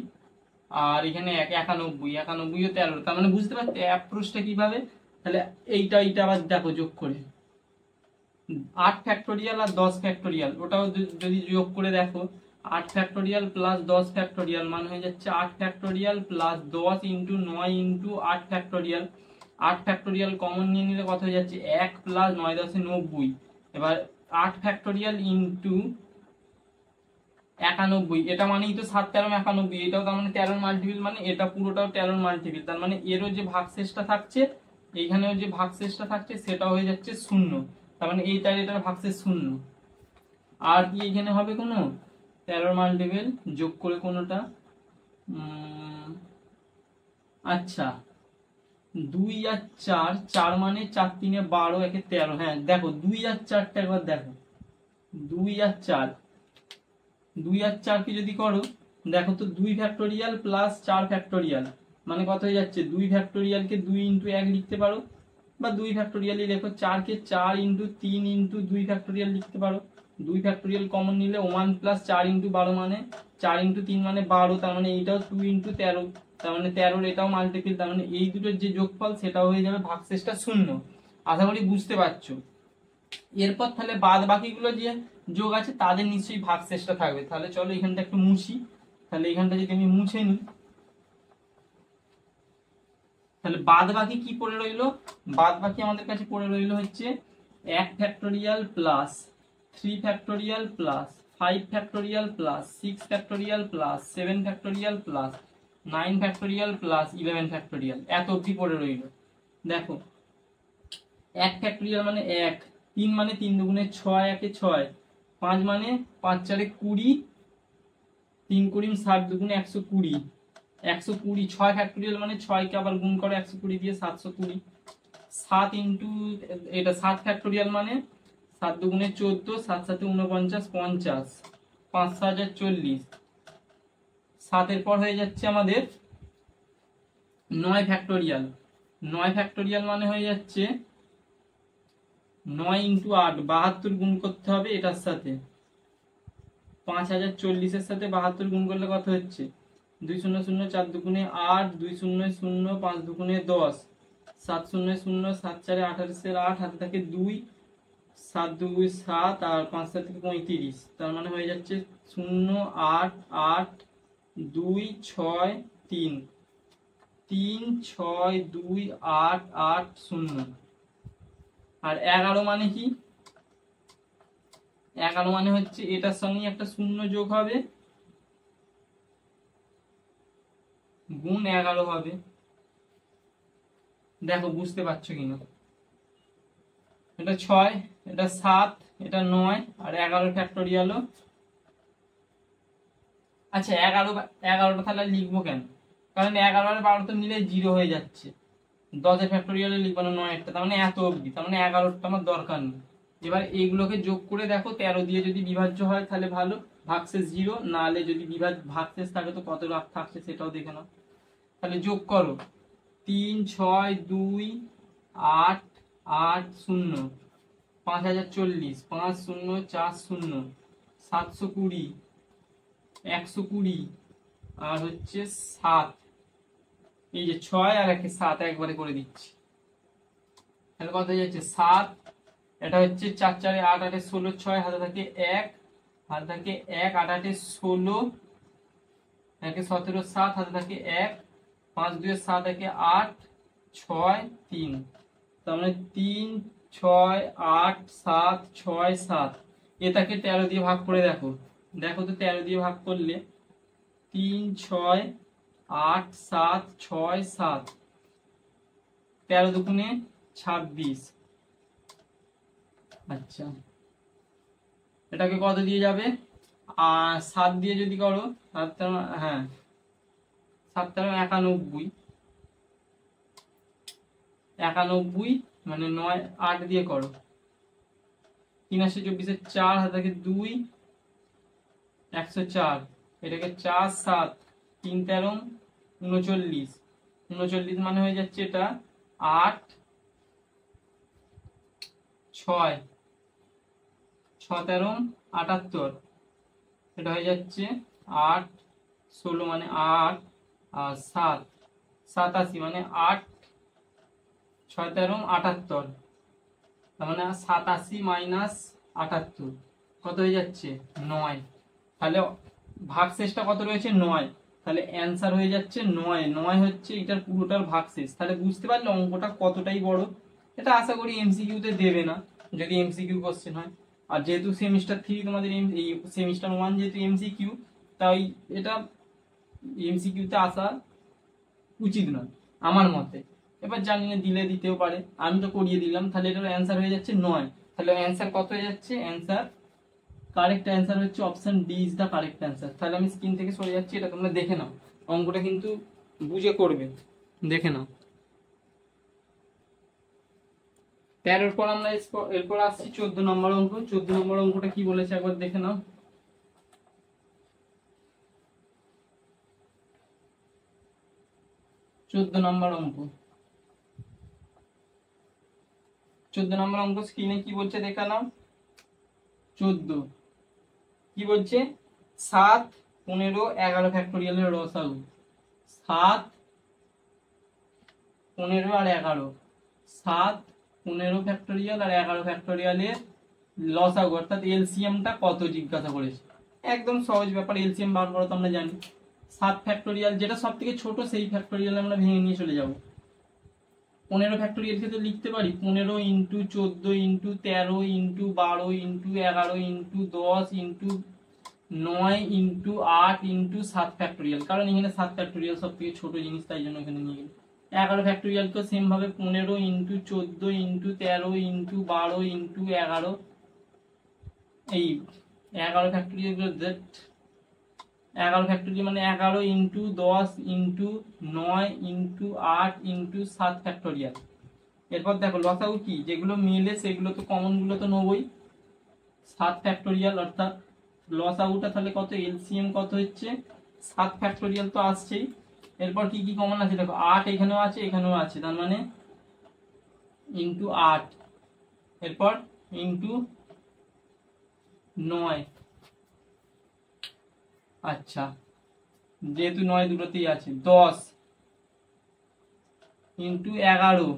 আর এখানে 91, 91 ও 13, তার মানে বুঝতে পারছো অ্যাপ্রোচটা কিভাবে। তাহলে এইটা আবার দেখো যোগ করে 8 ফ্যাক্টোরিয়াল আর 10 ফ্যাক্টোরিয়াল, ওটাও যদি যোগ করে দেখো 8 ফ্যাক্টোরিয়াল প্লাস 10 ফ্যাক্টোরিয়াল মানে হয়ে যাচ্ছে 8 factorial plus 10 into 9 into 8 factorial. 8 factorial common নিয়ে নিলে কত হয়ে যাচ্ছে 1 প্লাস 9 10 90, এবার 8 ফ্যাক্টোরিয়াল ইন্টু 91, এটা মানেই তো 7 13 91, এটাও তার মানে 13 মাল্টিপল, মানে এটা পুরোটাও 13 মাল্টিপল, তার মানে এরও যে ভাগশেষটা থাকছে এইখানেও যে ভাগশেষটা থাকছে সেটাও হয়ে যাচ্ছে 0, তার মানে এইটার এটার ভাগশেষ 0। আর কি এখানে হবে কোনো 13 মাল্টিপল যোগ করে কোনোটা, আচ্ছা 2 আর 4, 4 মানে 4 3 12 1 13, হ্যাঁ দেখো 2 আর 4টা একবার দেখো, 2 আর 4, 2 আর 4 কে যদি করো দেখো তো 2 ফ্যাক্টোরিয়াল প্লাস 4 ফ্যাক্টোরিয়াল মানে কত হয়ে যাচ্ছে, 2 ফ্যাক্টোরিয়ালকে 2 ইন্টু 1 লিখতে পারো, বা 2 ফ্যাক্টোরিয়ালই লেখো, 4 কে 4 ইন্টু 3 ইন্টু 2 ফ্যাক্টোরিয়াল লিখতে পারো। 2 ফ্যাক্টোরিয়াল কমন নিলে 1 প্লাস 4 ইন্টু 12 মানে 4 ইন্টু 3 মানে 12, তার মানে এইটাও 2 ইন্টু 13, তার মানে 13 এটাও মাল্টিপল, তার মানে এই দুটোর যে যোগফল সেটাও হয়ে যাবে ভাগশেষটা 0। আশা করি বুঝতে পারছো। এরপর তাহলে বাদ বাকিগুলো যে যোগ আছে তাদের নিশ্চয়ই ভাগশেষটা থাকবে। তাহলে চলো এখানটা একটু মুছি, তাহলে এখানটা যদি আমি মুছে নিই তাহলে বাদ বাকি কি পড়ে রইলো, বাদ বাকি আমাদের কাছে পড়ে রইলো হচ্ছে 1 factorial plus 3 factorial plus 5 factorial plus 6 factorial plus 7 factorial plus 9 factorial plus 11 factorial, এত অবধি পড়ে রইলো। দেখো 1 ফ্যাক্টোরিয়াল মানে 1, 3 মানে 3 দুগুণে 6 1 6, 5 মানে 5 4 20, 3 20 60 দুগুণে 120, 120, 6 ফ্যাক্টোরিয়াল মানে 6 কে আবার গুণ করো 120 দিয়ে 720, 7 ইন্টু এটা 7 ফ্যাক্টোরিয়াল মানে 7 দুগুণে 14, 7 7 49 50, 5 হাজার 40, 7 এর পর হয়ে যাচ্ছে আমাদের 9 ফ্যাক্টোরিয়াল, 9 ফ্যাক্টোরিয়াল মানে হয়ে যাচ্ছে 9 ইন্টু 8, 72 গুণ করতে হবে এটার সাথে, 5040 এর সাথে 72 গুণ করলে কত হচ্ছে 2 0 0 4 দুগুণে 8, 2 0 0 5 দুগুণে 10, 7 0 0 7 4 28 8, হাতে থাকে 2, 7 2 7 আর 5 7 থেকে 35, তার মানে হয়ে যাচ্ছে 0 8 8 2 6 3, 3 6 2 8 8 0। আর 11 মানে কি, 11 মানে হচ্ছে এটার সঙ্গে একটা 0 যোগ হবে গুণ 11 হবে। দেখো বুঝতে পারছো কিনা, এটা 6, এটা 7, এটা 9 আর 11 ফ্যাক্টোরিয়াল। আচ্ছা 11টা তাহলে লিখবো কেন? কারণ 11 আর 12 তো মিলে 0 হয়ে যাচ্ছে। 10 ফ্যাক্টোরিয়ালে লিখবো না 9টা, তার মানে এত অবধি, তার মানে 11টা আমার দরকার নেই। এবার এইগুলোকে যোগ করে দেখো, 13 দিয়ে যদি বিভাজ্য হয় তাহলে ভালো, ভাগশেষ 0, না হলে যদি ভাগশেষ থাকে তো কত ভাগ থাকছে সেটাও দেখে নাও। তাহলে যোগ করো, 3, 6, 2, 8, 8, 0, 5040, 5, 0, 4, 0, 720, 120 আর হচ্ছে 7। এই যে 6 আর 1 7 একবারে করে দিচ্ছি, তাহলে কত হয়ে যাচ্ছে 7। এটা হচ্ছে 4 4 8 8 16, 6 হাতে থাকে 1, হাতে থাকে 1, 8 8 16, 1 17, 7 হাতে থাকে 1, 5 2 7 1 8, 6 3, তার মানে 3 6 8 7 6 7। এটাকে 13 দিয়ে ভাগ করে দেখো, দেখো তো 13 দিয়ে ভাগ করলে 3 6 8 7 6 7, 13 দুগুণে 26। আচ্ছা এটাকে কত দিয়ে যাবে? 7 দিয়ে যদি করো, 7 হ্যাঁ 7 91, 91 মানে 9 8 দিয়ে করো, 3 8 24 4 হাতে থাকে 2, 104, এটাকে 4 7 3 13 39, 39 মানে হয়ে যাচ্ছে এটা 8 6 6 13 78, এটা হয়ে যাচ্ছে 8 16 মানে 8 আর 7 87 মানে 8 6 13 78, তার মানে 87 মাইনাস 78 কত হয়ে যাচ্ছে 9। তাহলে ভাগশেষটা কত রয়েছে 9, তাহলে অ্যান্সার হয়ে যাচ্ছে 9। 9 হচ্ছে এটার পুরোটার ভাগশেষ। তাহলে বুঝতে পারলে অঙ্কটা কতটাই বড়। এটা আশা করি এমসিকিউ তে দেবে না, যদি এমসিকিউ কোশ্চেন হয়। আর যেহেতু সেমিস্টার 3 তোমাদের এই সেমিস্টার 1 যেহেতু এমসিকিউ, তাই এটা এমসিকিউ তে আসা উচিত নয় আমার মতে। এবার জানি না দিলে দিতেও পারে, আমি তো করিয়ে দিলাম। তাহলে এটার অ্যান্সার হয়ে যাচ্ছে 9। তাহলে অ্যান্সার কত হয়ে যাচ্ছে? অ্যান্সার কারেক্ট অ্যান্সার হচ্ছে option D is the correct answer. তাহলে আমি স্ক্রিন থেকে সরে যাচ্ছি, এটা তোমরা দেখে নাও, অঙ্কটা কিন্তু বুঝে করবে, দেখে নাও। 13 পর আমরা এরপর আসছি 14 নম্বর অঙ্ক। 14 নম্বর অঙ্কটা কি বলেছে একবার দেখে নাও। 14 নম্বর অঙ্ক, 14 নম্বর অঙ্ক স্ক্রিনে কি বলছে দেখা নাও। 14 কি বলছে? 7 15 11 ফ্যাক্টোরিয়ালের লসাগু। 7 15 আর 11, 7 15 ফ্যাক্টোরিয়াল আর 11 ফ্যাক্টোরিয়ালের লসাগু অর্থাৎ এলসিএমটা কত জিজ্ঞাসা করেছে। একদম সহজ ব্যাপার, এলসিএম বার করো তো আমরা জানি। 7 ফ্যাক্টোরিয়াল যেটা সব থেকে ছোট সেই ফ্যাক্টোরিয়াল আমরা ভেঙে নিয়ে চলে যাব। 15 ফ্যাক্টোরিয়ালকে তো লিখতে পারি 15 into 14 into 13 into 12 into 11 into 10 into 9 into 8 into 7 factorial, কারণ এখানে 7 ফ্যাক্টোরিয়াল সব থেকে ছোট জিনিস, তাই জন্য এখানে নিয়ে গেল। 11 ফ্যাক্টোরিয়ালকে সেম ভাবে 15 ইন্টু 14 ইন্টু 13 ইন্টু 12 ইন্টু 11, এই 11 ফ্যাক্টোরিয়াল 11 ফ্যাক্টোরিয়াল মানে 11 into 10 into 9 into 8 into 7 factorial. এরপর দেখো লসাগু কি, যেগুলো মিলে সেগুলো তো কমন গুলো তো নেবই। 7 ফ্যাক্টোরিয়াল অর্থাৎ লসাগুটা তাহলে কত, এলসিএম কত হচ্ছে 7 ফ্যাক্টোরিয়াল তো আসছেই। এরপর কি কি কমন আছে দেখো, 8 এখানেও আছে এখানেও আছে, তার মানে ইন্টু 8, এরপর ইন্টু 9। আচ্ছা যেহেতু 9 দুটোতেই আছে, 10 ইন্টু 11,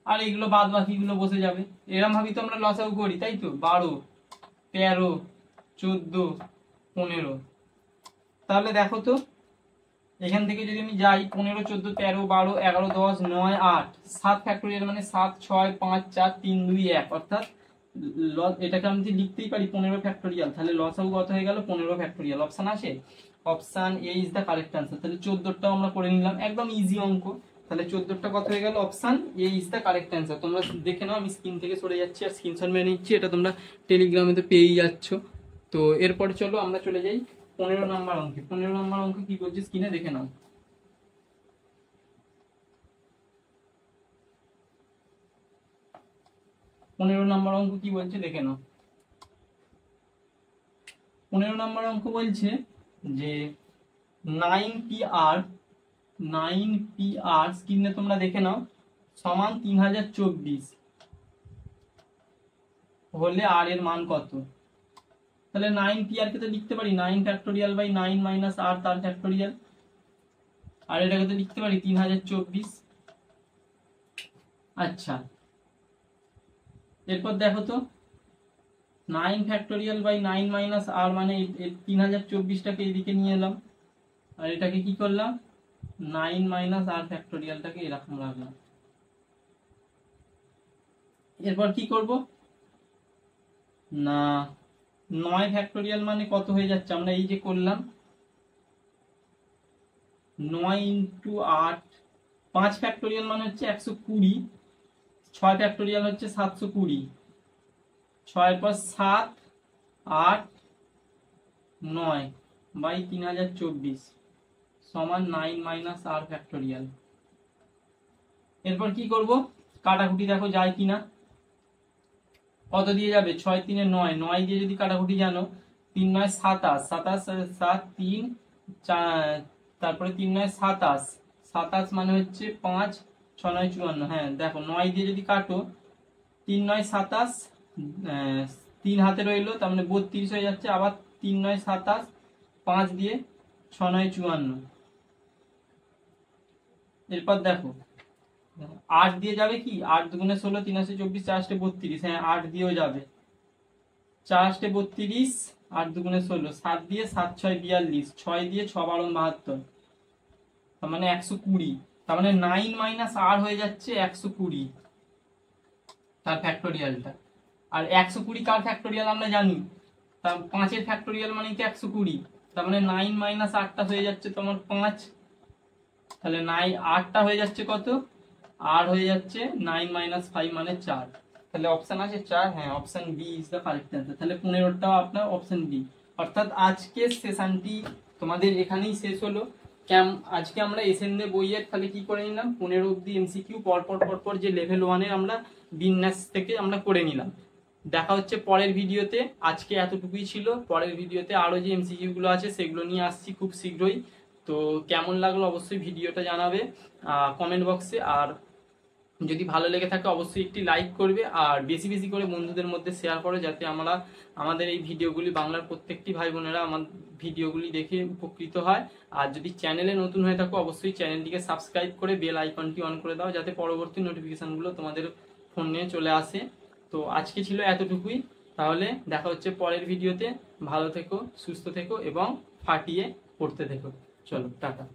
আর এগুলো বাদ বাকি গুলো বসে যাবে। এরম ভাবেই তো আমরা লসাগু করি, তাই তো। 12 13 14 15, তাহলে দেখো তো এখান থেকে যদি আমি যাই 15 14 13 12 11 10 9 8, 7 ফ্যাক্টোরিয়াল মানে 7 6 5 4 3 2 1, অর্থাৎ এটাকে আমি যদি লিখতেই পারি 15 ফ্যাক্টোরিয়াল, তাহলে লসাগু কত হয়ে গেল 15 ফ্যাক্টোরিয়াল। অপশন আছে, option A is the correct answer. তাহলে 14টাও আমরা করে নিলাম, একদম ইজি অঙ্ক। তাহলে 14টা কত হয়ে গেল? Option A is the correct answer. তোমরা দেখে নাও, আমি স্ক্রিন থেকে সরে যাচ্ছি আর স্ক্রিনশট মেরে নিচ্ছি, এটা তোমরা টেলিগ্রামে তো পেয়েই যাচ্ছ। তো এরপরে চলো আমরা চলে যাই 15 নম্বর অঙ্কে। 15 নম্বর অঙ্ক কি বলছে স্ক্রিনে দেখে নাও। 15 নম্বর অঙ্ক কি বলছে দেখে নাও। 15 নম্বর অঙ্ক বলছে যে 9PR স্ক্রিনে তোমরা দেখে নাও সমান 3024 হলে আর এর মান কত? তাহলে 9PR কে তো লিখতে পারি 9 ফ্যাক্টোরিয়াল বাই 9 মাইনাস আর তার ফ্যাক্টোরিয়াল, আর এটাকে তো লিখতে পারি 3024। আচ্ছা, এরপর দেখো তো 9 ফ্যাক্টোরিয়াল বাই 9 মাইনাস আর মানে 3024টাকে এদিকে নিয়ে এলাম, আর এটাকে কি করলাম 9 মাইনাস আর ফ্যাক্টোরিয়ালটাকে এরকম রাখলাম। এরপর কি করব না 9 ফ্যাক্টোরিয়াল মানে কত হয়ে যাচ্ছে, আমরা এই যে করলাম 9 ইন্টু 8, 5 ফ্যাক্টোরিয়াল মানে হচ্ছে 120, 6 ফ্যাক্টোরিয়াল হচ্ছে 720, 6 পর 7 8 9 বাই 3024 সমান 9 মাইনাস আর ফ্যাক্টোরিয়াল। এরপর কি করব কাটাকুটি দেখো যায় কিনা, কত দিয়ে যাবে 6 3 9, 9 দিয়ে যদি কাটাকুটি জানো 3 9 27, 27 7 3 4, তারপরে 3 9 27, 27 মানে হচ্ছে 5 6 9 54। হ্যাঁ দেখো 9 দিয়ে যদি কাটো 3 9 27, 3 হাতে রইলো তার মানে 32 হয়ে যাচ্ছে, আবার 3 9 27, 5 দিয়ে 6 9 54। এরপর দেখো 8 দিয়ে যাবে কি 8 দুগুণে 16, 3 8 24, 4 8 32। হ্যাঁ 8 দিয়েও যাবে 4 8 32, 8 দুগুণে 16, 7 দিয়ে 7 6 42, 6 দিয়ে 6 12 72, তার মানে 120। তার মানে 9 মাইনাস আর হয়ে যাচ্ছে 120 তার ফ্যাক্টোরিয়ালটা। আর 120 কার ফ্যাক্টোরিয়াল আমরা জানি, তার 5 এর ফ্যাক্টোরিয়াল মানে কি 120, তার মানে 9 মাইনাস 8টা হয়ে যাচ্ছে তোমার 5, তাহলে 9 8টা হয়ে যাচ্ছে কত, আর হয়ে যাচ্ছে 9 মাইনাস 5 মানে 4। তাহলে অপশন আছে 4, হ্যাঁ option B is the correct answer. তাহলে 15টাও আপনার অপশন বি। অর্থাৎ আজকের সেশনটি তোমাদের এখানেই শেষ হলো। আজকে আমরা এসএনএ বইয়ের তাহলে কি করে নিলাম 15 অবধি এমসিকিউ পরপর যে লেভেল 1-এর আমরা বিন্যাস থেকে আমরা করে নিলাম। দেখা হচ্ছে পরের ভিডিওতে। আজকে এতটুকুই ছিল, পরের ভিডিওতে আরো যে এমসিকিউ গুলো আছে সেগুলো নিয়ে আসছি খুব শীঘ্রই। তো কেমন লাগলো অবশ্যই ভিডিওটা জানাবে কমেন্ট বক্সে, আর যদি ভালো লেগে থাকে অবশ্যই একটি লাইক করবে, আর বেশি বেশি করে বন্ধুদের মধ্যে শেয়ার করো যাতে আমাদের এই ভিডিওগুলি বাংলার প্রত্যেকটি ভাই বোনেরা আমার ভিডিওগুলি দেখে উপকৃত হয়। আর যদি চ্যানেলে নতুন হয়ে থাকো অবশ্যই চ্যানেলটিকে সাবস্ক্রাইব করে বেল আইকনটি অন করে দাও যাতে পরবর্তী নোটিফিকেশনগুলো তোমাদের ফোনে চলে আসে। তো আজকে ছিল এতটুকুই, তাহলে দেখা হচ্ছে পরের ভিডিওতে। ভালো থেকো, সুস্থ থেকো এবং ফাটিয়ে পড়তে থেকো। চলো টাটা।